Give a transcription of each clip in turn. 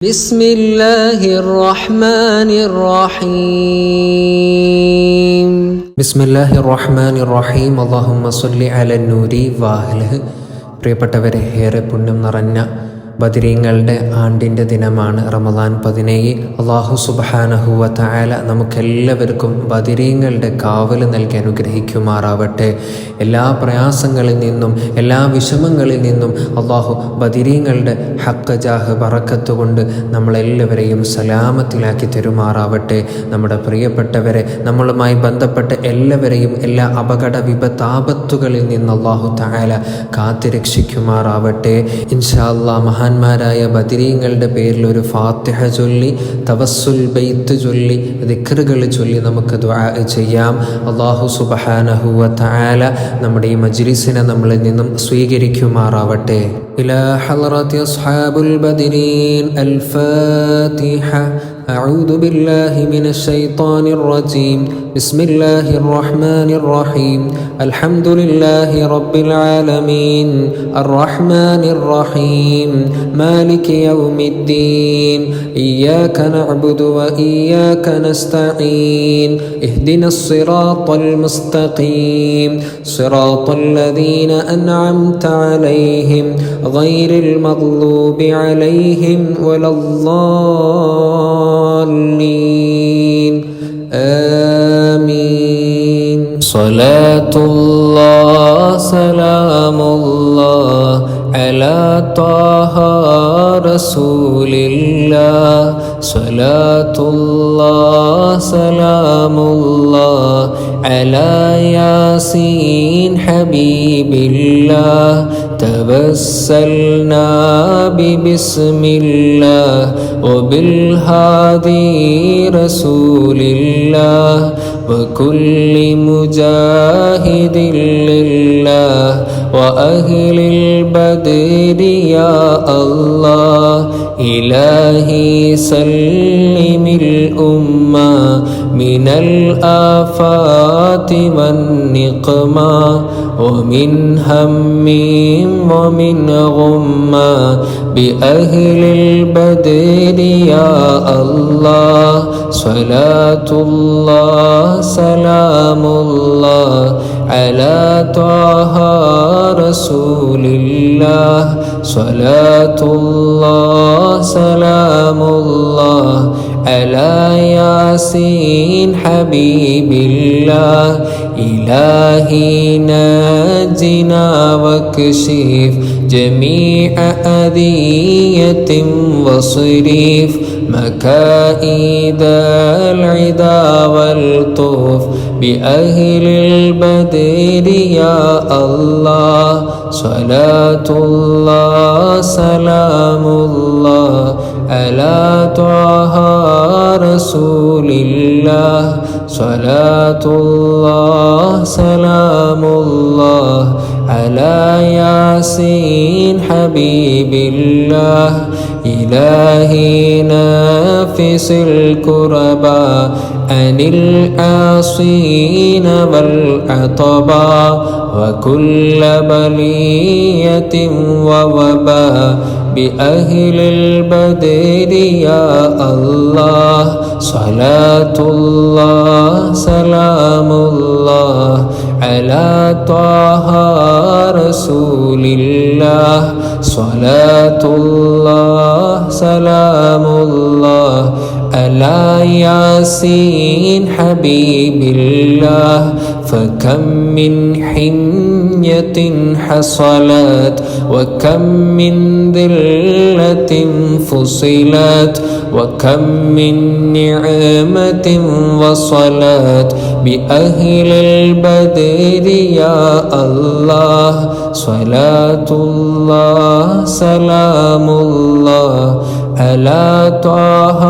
بسم الله الرحمن الرحيم بسم الله الرحمن الرحيم اللهم صل على النور واهله പ്രിയപ്പെട്ടവരെ, ഏറെ പുണ്യം നിറഞ്ഞ ബദരീങ്ങളുടെ ആണ്ടിൻ്റെ ദിനമാണ് റമദാൻ 17. അല്ലാഹു സുബ്ഹാനഹു വ തആല നമുക്കെല്ലാവർക്കും ബദരീങ്ങളുടെ കാവൽ നൽകി അനുഗ്രഹിക്കുമാറാവട്ടെ. എല്ലാ പ്രയാസങ്ങളിൽ നിന്നും എല്ലാ വിഷമങ്ങളിൽ നിന്നും അല്ലാഹു ബദരീങ്ങളുടെ ഹഖ് ജാഹ് ബറക്കത്ത് കൊണ്ട് നമ്മളെല്ലാവരെയും സലാമത്തിലാക്കി തരുമാറാവട്ടെ. നമ്മുടെ പ്രിയപ്പെട്ടവരെ, നമ്മളുമായി ബന്ധപ്പെട്ട എല്ലാവരെയും എല്ലാ അപകട വിപത്താപത്തുകളിൽ നിന്ന് അല്ലാഹു തആല കാത്തുരക്ഷിക്കുമാറാവട്ടെ. ഇൻഷാ അല്ലാഹ് മഹാന്മാരായ ബദരീങ്ങളുടെ പേരിൽ ഒരു ഫാത്തിഹ ചൊല്ലി, തവസ്സുൽ ബൈത്ത് ചൊല്ലി, ദിക്റുകൾ ചൊല്ലി നമുക്ക് ദുആ ചെയ്യാം. അല്ലാഹു സുബ്ഹാനഹു വ തആല നമ്മുടെ ഈ മജ്ലിസിനെ നമ്മളിൽ നിന്നും സ്വീകരിക്കുമാറാവട്ടെ. ഇലാ ഹളറത്തി അസ്ഹാബുൽ ബദരീൻ അൽ ഫാത്തിഹ. أعوذ بالله من الشيطان الرجيم. بسم الله الرحمن الرحيم. الحمد لله رب العالمين الرحمن الرحيم مالك يوم الدين إياك نعبد وإياك نستعين اهدنا الصراط المستقيم صراط الذين أنعمت عليهم غير المغضوب عليهم ولا الضالين آمين. صلاة الله سلام الله على طه رسول الله. صلاة الله سلام الله على ياسين حبيب الله. توسلنا ببسم الله وبالهادي رسول الله وكل مجاهد لله وأهل البدر يا الله. إلهي سلم الأمة من الآفات والنقمة ومن هم ومن غمة بأهل البدر يا الله. صلاة الله سلام الله على طه رسول الله. صلاة الله سلام الله على ياسين حبيب الله. إلهي ناجنا واكشف جميع أذية وصريف مكائد العدا والطوف بأهل البدر يا الله. صلاة الله سلام الله على طه رسول الله. صلاة الله سلام الله على ياسين حبيب الله. إلهي نافس الكرباء عن العاصين والعطباء وكل بلية ووباء بأهل البدر يا الله. صلاة الله سلام الله على طه رسول الله. صلاة الله سلام الله على ياسين حبيب الله. فكم من حمية حصلت وكم من ذلة فصلت وكم من نعمة وصلت بأهل البدر يا الله. صلاة الله سلام الله على طه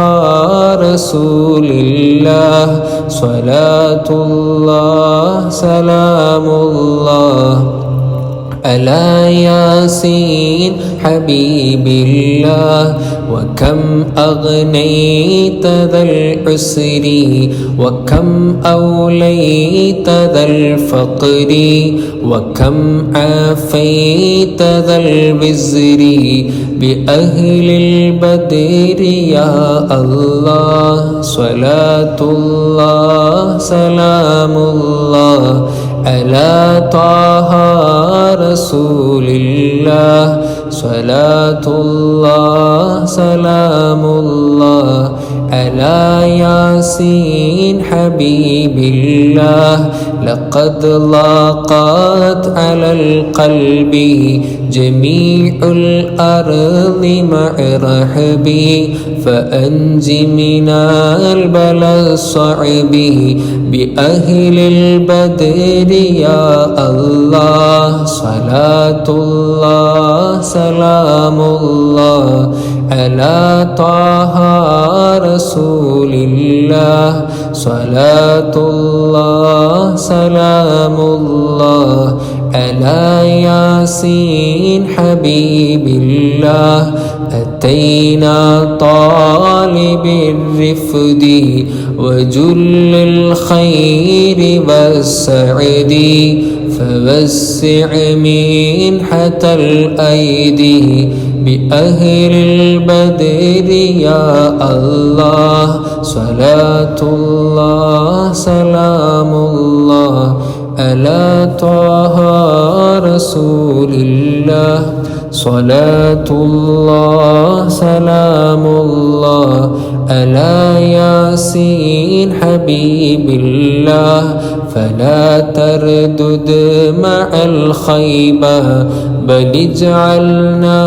رسول الله. صلاة الله سلام الله على ياسين حبيب الله وكم أغنيت ذا العسر وكم أوليت ذا الفقر وكم عافيت ذا الوزر بأهل البدر يا الله صلاة الله سلام الله على طه رسول الله صلاة الله سلام الله على ياسين حبيب الله لقد لاقت على القلب جميع الأرض مع رحبي فأنج من البلاء الصعب بأهل البدر يا الله صلاة الله سلام الله على طه رسول الله صلاة الله سلام الله على ياسين حبيب الله أتينا طالب الرفد وجل الخير والسعد فوسع منحة الأيدي بأهل البدر يا الله صلاة الله سلام الله على طه رسول الله صلاة الله سلام الله على ياسين حبيب الله فلا تردد مع الخيبة بل اجعلنا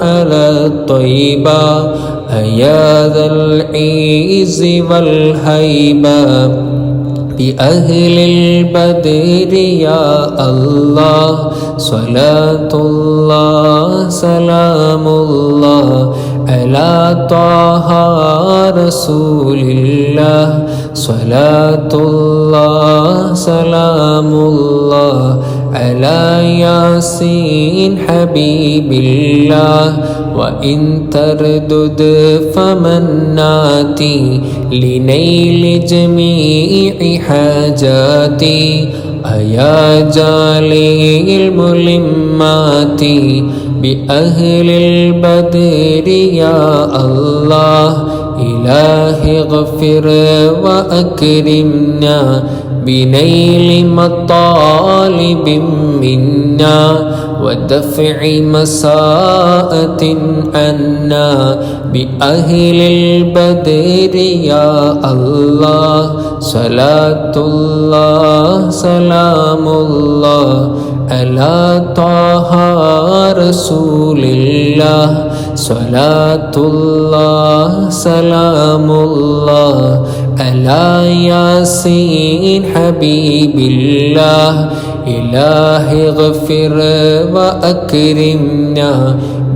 على الطيبة أيا ذا العز والهيبة بأهل البدر يا الله صلاة الله سلام الله على طه رسول الله صلاة الله سلام الله على ياسين حبيب الله وإن تردد فمناتي لنيل جميع حاجاتي أيا جالي الملمات بأهل البدر يا الله إلهي اغفر وأكرمنا بنيل مطالب منا ودفع مساءة عنا بأهل البدر يا الله صلاة الله سلام الله على طه رسول الله صلاة الله سلام الله على ياسين حبيب الله إلهي اغفر وأكرمنا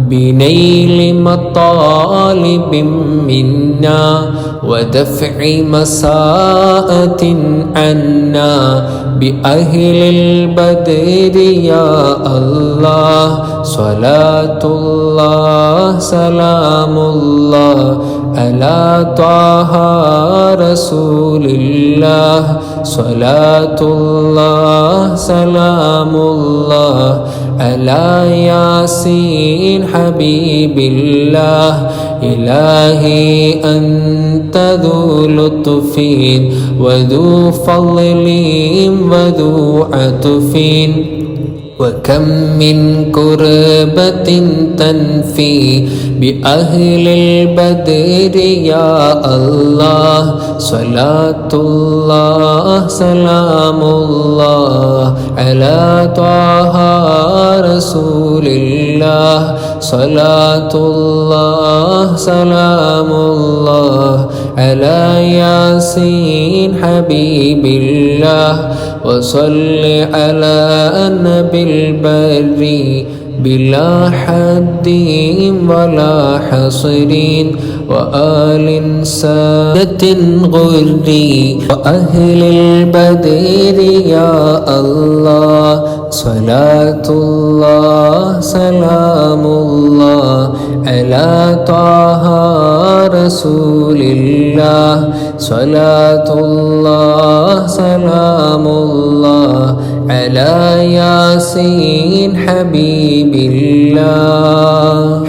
بنيل مطالب منا ودفع مساءة عنا بأهل البدر يا الله صلاة الله سلام الله على طه رسول الله صلاة الله سلام الله على ياسين حبيب الله إلهي أنت ذو لطف وذو فضل وذو عطف وكم من كربة تنفي بأهل البدر يا الله صلاة الله سلام الله على طه رسول الله صلاة الله سلام الله على ياسين حبيب الله وصل على النبي البر بلا حد ولا حصر وآل سادة غر وأهل البدر يا الله Salatullah salamullah ala taha rasulillah. Salatullah salamullah ala yasin habibillah.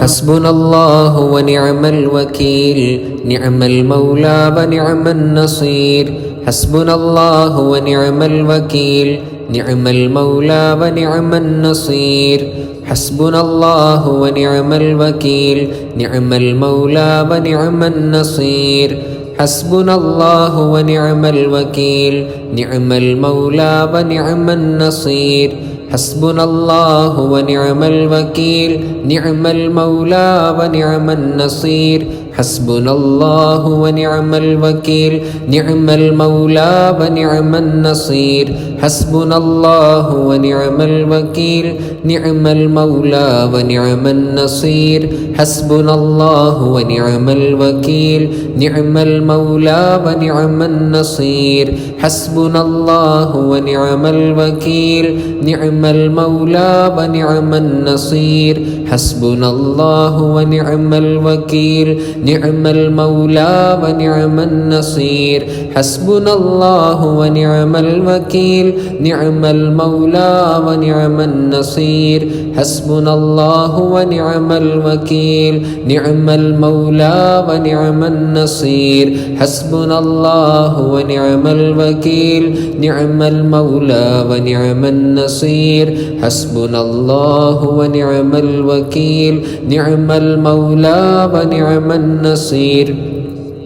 Hasbunallahu wa ni'mal wakil, ni'mal mawla wa ni'man nasir. Hasbunallahu wa ni'mal wakil, ni'mal mawla wa ni'man nasir. Hasbunallahu wa ni'mal wakil, ni'mal mawla wa ni'man nasir. Hasbunallahu wa ni'mal wakil, ni'mal mawla wa ni'man nasir. Hasbunallahu wa ni'mal wakil, ni'mal mawla wa ni'man nasir. Hasbunallahu wa ni'mal wakil, ni'mal mawla wa ni'man nasir. Hasbunallahu wa ni'mal wakil, ni'mal mawla wa ni'man nasir. Hasbunallahu wa ni'mal wakil, ni'mal mawla wa ni'man nasir. Hasbunallahu wa ni'mal wakil, ni'mal mawla wa ni'man nasir. Hasbunallahu wa ni'mal wakil, ni'mal mawla wa ni'man nasir. Hasbunallahu wa ni'mal wakil, ni'mal mawla wa ni'man nasir. Hasbunallahu wa ni'mal wakil, ni'mal mawla wa ni'man nasir. Hasbunallahu wa ni'mal wakil, ni'mal mawla wa ni'man nasir. Hasbunallahu wa ni'mal wakil, ni'mal mawla wa ni'man nasir. Hasbunallahu wa ni'mal wakil, ni'mal mawla wa ni'man nasir.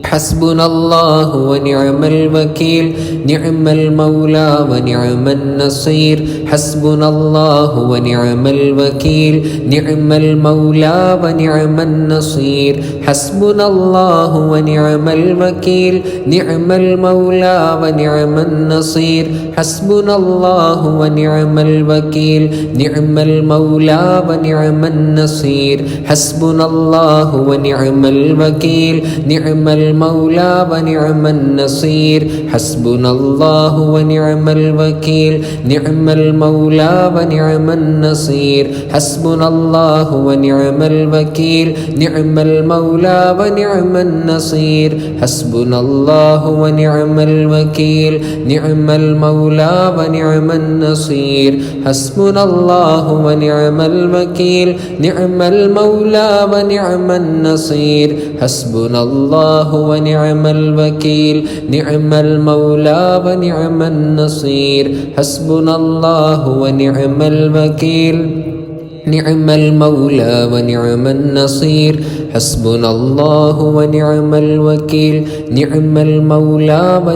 Hasbunallahu wa ni'mal wakil, ni'mal mawla wa ni'man nasir. Hasbunallahu wa ni'mal wakil, ni'mal mawla wa ni'man nasir. Hasbunallahu wa ni'mal wakil, ni'mal mawla wa ni'man nasir. Hasbunallahu wa ni'mal wakil, ni'mal mawla wa ni'man nasir. Hasbunallahu wa ni'mal wakil, ni'mal mawla wa ni'man nasir. Hasbunallahu wa ni'mal wakil, ni'mal mawla wa ni'man nasir. Hasbunallahu wa ni'mal wakil, ni'mal mawla wa ni'man nasir. Hasbunallahu wa ni'mal wakil, ni'mal mawla wa ni'man nasir. Hasbunallahu wa ni'mal wakil, ni'mal mawla wa ni'man nasir. Hasbunallahu wa ni'mal wakil, ni'mal mawla wa ni'man nasir. Hasbunallahu wa ni'mal wakil, ni'mal mawla wa ni'man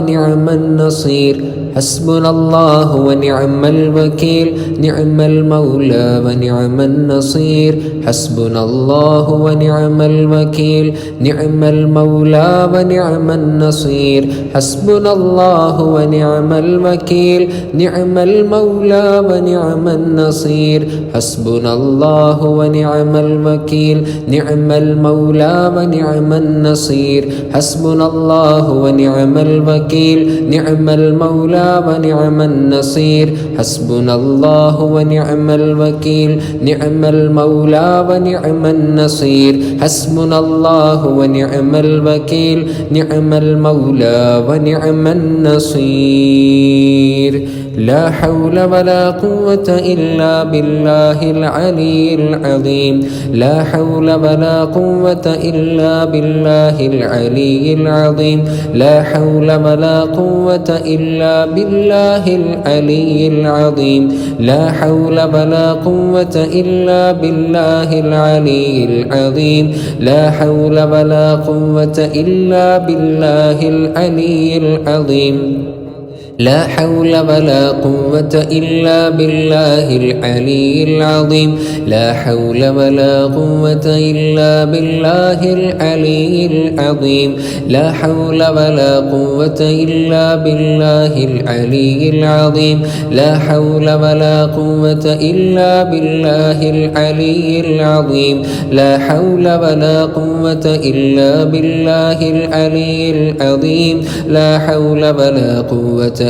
nasir. Hasbunallahu wa ni'mal wakil, ni'mal mawla wa ni'man nasir. Hasbunallahu wa ni'mal wakil, ni'mal mawla wa ni'man nasir. Hasbunallahu wa ni'mal wakil, ni'mal mawla wa ni'man nasir. Hasbunallahu wa ni'mal wakil, ni'mal mawla wa ni'man nasir. Hasbunallahu wa ni'mal wakil, ni'mal mawla wa ni'man nasir. Hasbunallahu wa ni'mal wakil, ni'mal mawla wa ni'man nasir. Hasbunallahu wa ni'mal wakil, ni'mal mawla wa ni'man nasir. لا حول ولا قوة إلا بالله العلي العظيم. لا حول ولا قوة إلا بالله العلي العظيم. لا حول ولا قوة إلا بالله العلي العظيم. لا حول ولا قوة إلا بالله العلي العظيم. لا حول ولا قوة إلا بالله العلي العظيم. لا حول ولا قوة إلا بالله العلي العظيم. لا حول ولا قوة إلا بالله العلي العظيم. لا حول ولا قوة إلا بالله العلي العظيم. لا حول ولا قوة إلا بالله العلي العظيم. لا حول ولا قوة إلا بالله العلي العظيم. لا حول ولا قوة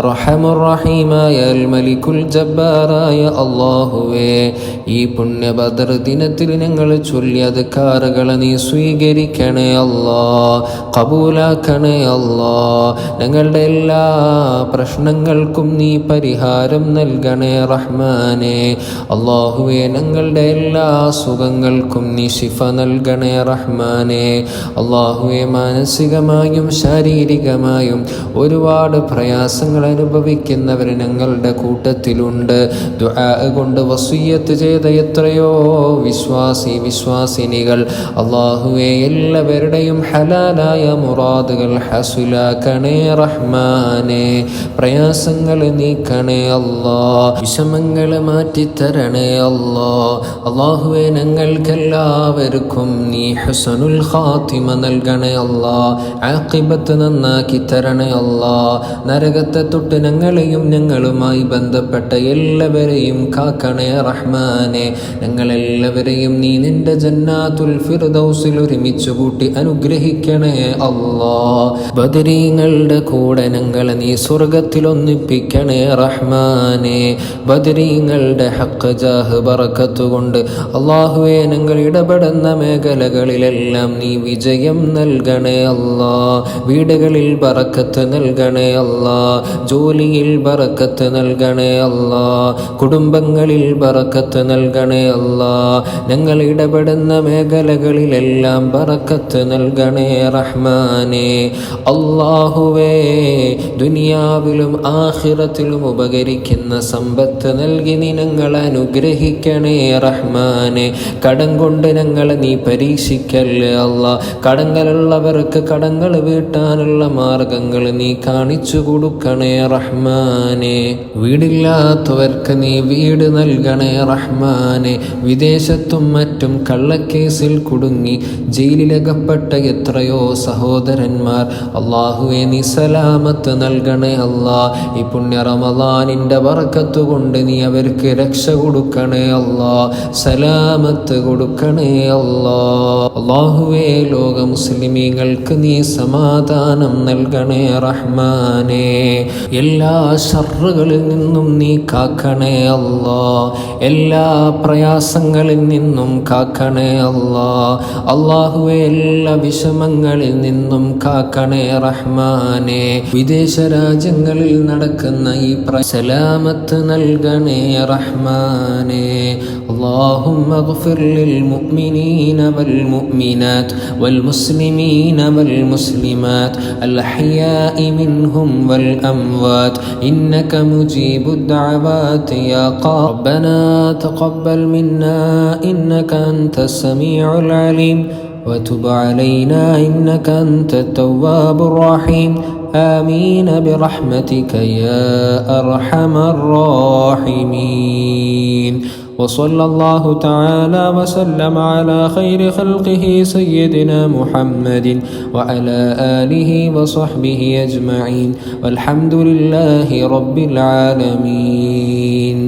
അർഹമുർ റഹീമായ അൽ മലിക്കുൽ ജബ്ബാറായ അല്ലാഹുവേ, ഈ പുണ്യ ബദർ ദിനത്തിൽ ഞങ്ങൾ ചൊല്ലിയ അദ്കാറുകൾ നീ സ്വീകരിക്കണേ അല്ലാ, ഖബൂലാക്കണേ അല്ലാ. ഞങ്ങളുടെ എല്ലാ പ്രശ്നങ്ങൾക്കും നീ പരിഹാരം നൽകണേ റഹ്മാനേ. അല്ലാഹുവേ, ഞങ്ങളുടെ എല്ലാ സുഖങ്ങൾക്കും നീ ശിഫ നൽകണേ റഹ്മാനേ. അല്ലാഹുവേ, മാനസികമായും ശാരീരികമായും ഒരുപാട് പ്രയാസങ്ങൾ അനുഭവിക്കുന്നവർ ഞങ്ങളുടെ കൂട്ടത്തിലുണ്ട്. ദുആ കൊണ്ട് വസിയ്യത്ത് ചെയ്ത എത്രയോ വിശ്വാസിനികൾ, അല്ലാഹുവേ, എല്ലാവരുടെയും ഹലാലായ മുറാദുകൾ ഹസുലാക്കണേ റഹ്മാനേ. പ്രയാസങ്ങൾ നീക്കണേ അല്ലാ, വിഷമങ്ങൾ മാറ്റിത്തരണേ അല്ലാ. അല്ലാഹുവേ, ഞങ്ങൾക്കെല്ലാവർക്കും നീ ഹുസ്നുൽ ഖാത്തിമ നൽകണേ അല്ലാ, ആഖിബത്ത് നന്നാക്കി തരണേ അല്ലാ. നരകത്തെ തൊട്ട് ഞങ്ങളെയും ഞങ്ങളുമായി ബന്ധപ്പെട്ട എല്ലാവരെയും കാക്കണേ റഹ്മാനെ. ഞങ്ങളെല്ലാവരെയും നീ നിന്റെ ജന്നാത്തുൽ ഫിർദൗസിൽ ഒരുമിച്ച് കൂട്ടി അനുഗ്രഹിക്കണേ അല്ലാ. ബദരീങ്ങളുടെ കൂടെ ഞങ്ങളെ നീ സ്വർഗത്തിൽ ഒന്നിപ്പിക്കണേ റഹ്മാനെ. ബദരീങ്ങളുടെ ഹഖ് ജാഹ് ബറക്കത്ത് കൊണ്ട് അല്ലാഹുവേ, ഞങ്ങൾ ഇടപെടുന്ന മേഖലകളിലെല്ലാം നീ വിജയം നൽകണേ അല്ലാ. വീടുകളിൽ ബറക്കത്ത് നൽകണേ അല്ലാ, ജോലിയിൽ ബറക്കത്ത് നൽകണേ അല്ലാ, കുടുംബങ്ങളിൽ ബറക്കത്ത് നൽകണേ അല്ലാ. ഞങ്ങൾ ഇടപെടുന്ന മേഖലകളിലെല്ലാം ബറക്കത്ത് നൽകണേ റഹ്മാനെ. അല്ലാഹുവേ, ദുനിയാവിലും ആഖിറത്തിലും ഉപകരിക്കുന്ന സമ്പത്ത് നൽകി നീ ഞങ്ങളെ അനുഗ്രഹിക്കണേ റഹ്മാനെ. കടം കൊണ്ട് ഞങ്ങളെ നീ പരീക്ഷിക്കല്ലേ അല്ലാ. കടങ്ങളുള്ളവർക്ക് കടങ്ങൾ വീട്ടാനുള്ള മാർഗങ്ങൾ നീ കാണിച്ചു കൊടുക്കണേ റഹ്മാനെ. വീടില്ലാത്തവർക്ക് നീ വീട് നൽകണേ റഹ്മാനെ. വിദേശത്തും മറ്റും കള്ളക്കേസിൽ കുടുങ്ങി ജയിലിലകപ്പെട്ട എത്രയോ സഹോദരന്മാർ, അല്ലാഹുവേ, നീ സലാമത്ത് നൽകണേ അല്ലാ. ഈ പുണ്യ റമളാനിന്റെ ബറക്കത്ത് കൊണ്ട് നീ അവർക്ക് രക്ഷ കൊടുക്കണേ അല്ലാ, സലാമത്ത് കൊടുക്കണേ അല്ലാ. അല്ലാഹുവേ, ലോക മുസ്ലിമീങ്ങൾക്ക് നീ സമാധാനം നൽകണേ റഹ്മാനെ. എല്ലാ ശർറുകളിൽ നിന്നും നീ കാക്കണേ അല്ലാ, എല്ലാ പ്രയാസങ്ങളിൽ നിന്നും കാക്കണേ അല്ലാ. അല്ലാഹുവേ, എല്ലാ വിഷമങ്ങളിൽ നിന്നും കാക്കണേ റഹ്മാനെ. വിദേശ രാജ്യങ്ങളിൽ നടക്കുന്ന ഈ സലാമത്ത് നൽകണേ റഹ്മാനെ. اللهم اغفر للمؤمنين والمؤمنات والمسلمين والمسلمات الأحياء منهم والأموات إنك مجيب الدعوات يا ربنا تقبل منا إنك أنت السميع العليم وتب علينا إنك أنت التواب الرحيم آمين برحمتك يا أرحم الراحمين. وصلى الله تعالى وسلم على خير خلقه سيدنا محمد وعلى آله وصحبه أجمعين والحمد لله رب العالمين.